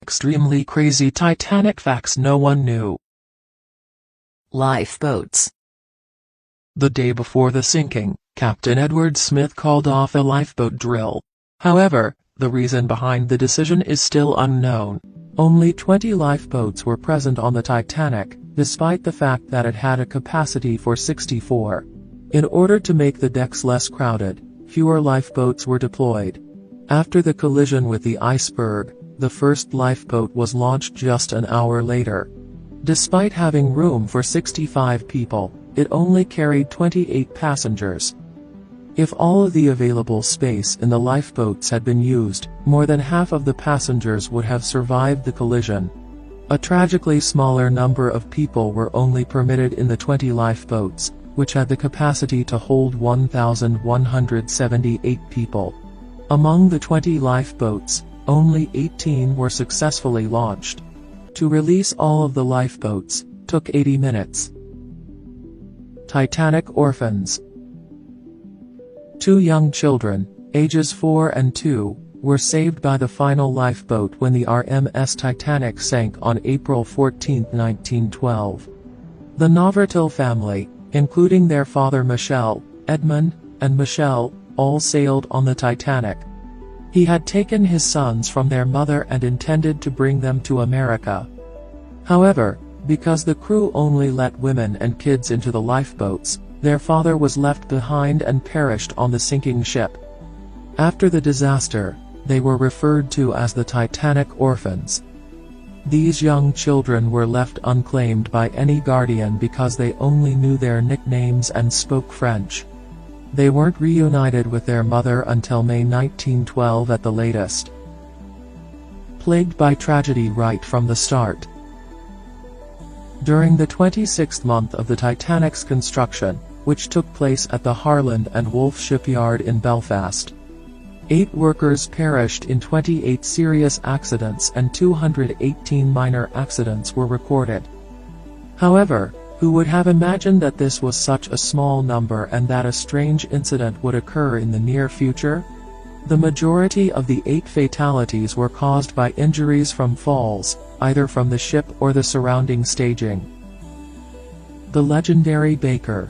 Extremely crazy Titanic facts no one knew. Lifeboats. The day before the sinking, Captain Edward Smith called off a lifeboat drill. However, the reason behind the decision is still unknown. Only 20 lifeboats were present on the Titanic, despite the fact that it had a capacity for 64. In order to make the decks less crowded, fewer lifeboats were deployed. After the collision with the iceberg, the first lifeboat was launched just an hour later. Despite having room for 65 people, it only carried 28 passengers. If all of the available space in the lifeboats had been used, more than half of the passengers would have survived the collision. A tragically smaller number of people were only permitted in the 20 lifeboats, which had the capacity to hold 1,178 people. Among the 20 lifeboats, only 18 were successfully launched. To release all of the lifeboats took 80 minutes. Titanic orphans. 2 young children, ages 4 and 2, were saved by the final lifeboat when the RMS Titanic sank on April 14, 1912. The Novertil family, including their father Michel, Edmund, and Michelle, all sailed on the Titanic. He had taken his sons from their mother and intended to bring them to America. However, because the crew only let women and kids into the lifeboats, their father was left behind and perished on the sinking ship. After the disaster, they were referred to as the Titanic orphans. These young children were left unclaimed by any guardian because they only knew their nicknames and spoke French. They weren't reunited with their mother until May 1912 at the latest. Plagued by tragedy right from the start. During the 26th month of the Titanic's construction, which took place at the Harland and Wolff shipyard in Belfast, 8 workers perished in 28 serious accidents and 218 minor accidents were recorded. However, who would have imagined that this was such a small number and that a strange incident would occur in the near future? The majority of the 8 fatalities were caused by injuries from falls, either from the ship or the surrounding staging. The legendary Baker.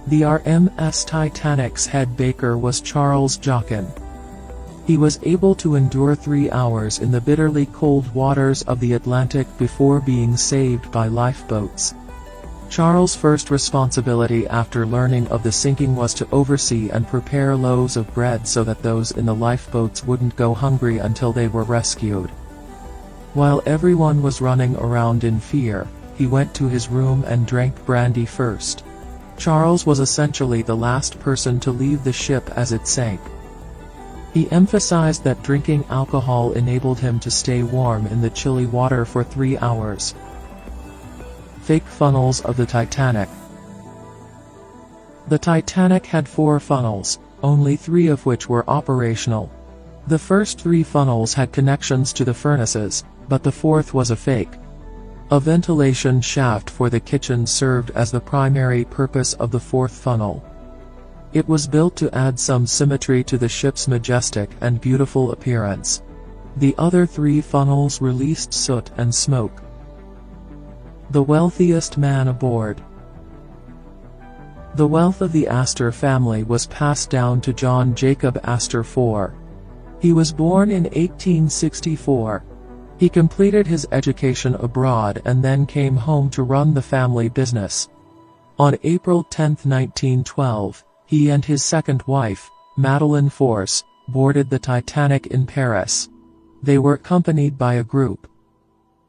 The RMS Titanic's head baker was Charles Jockin. He was able to endure 3 hours in the bitterly cold waters of the Atlantic before being saved by lifeboats. Charles' first responsibility after learning of the sinking was to oversee and prepare loaves of bread so that those in the lifeboats wouldn't go hungry until they were rescued. While everyone was running around in fear, he went to his room and drank brandy first. Charles was essentially the last person to leave the ship as it sank. He emphasized that drinking alcohol enabled him to stay warm in the chilly water for 3 hours. Fake funnels of the Titanic. The Titanic had 4 funnels, only 3 of which were operational. The first 3 funnels had connections to the furnaces, but the 4th was a fake. A ventilation shaft for the kitchen served as the primary purpose of the 4th funnel. It was built to add some symmetry to the ship's majestic and beautiful appearance. The other 3 funnels released soot and smoke. The wealthiest man aboard. The wealth of the Astor family was passed down to John Jacob Astor IV. He was born in 1864. He completed his education abroad and then came home to run the family business. On April 10, 1912, he and his second wife, Madeleine Force, boarded the Titanic in Paris. They were accompanied by a group.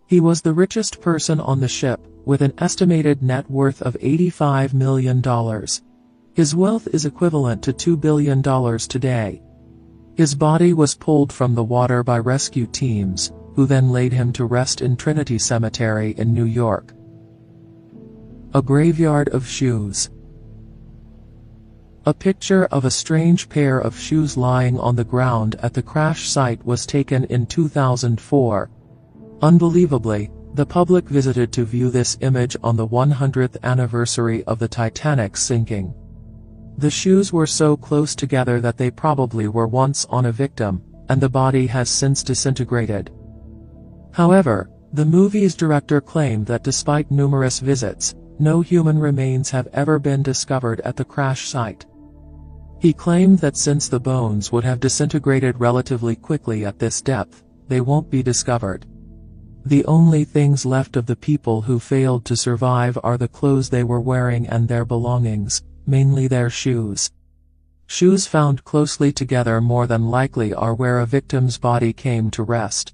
He was the richest person on the ship, with an estimated net worth of $85 million. His wealth is equivalent to $2 billion today. His body was pulled from the water by rescue teams, who then laid him to rest in Trinity Cemetery in New York. A graveyard of shoes. A picture of a strange pair of shoes lying on the ground at the crash site was taken in 2004. Unbelievably, the public visited to view this image on the 100th anniversary of the Titanic's sinking. The shoes were so close together that they probably were once on a victim, and the body has since disintegrated. However, the movie's director claimed that despite numerous visits, no human remains have ever been discovered at the crash site. He claimed that since the bones would have disintegrated relatively quickly at this depth, they won't be discovered. The only things left of the people who failed to survive are the clothes they were wearing and their belongings, mainly their shoes. Shoes found closely together more than likely are where a victim's body came to rest.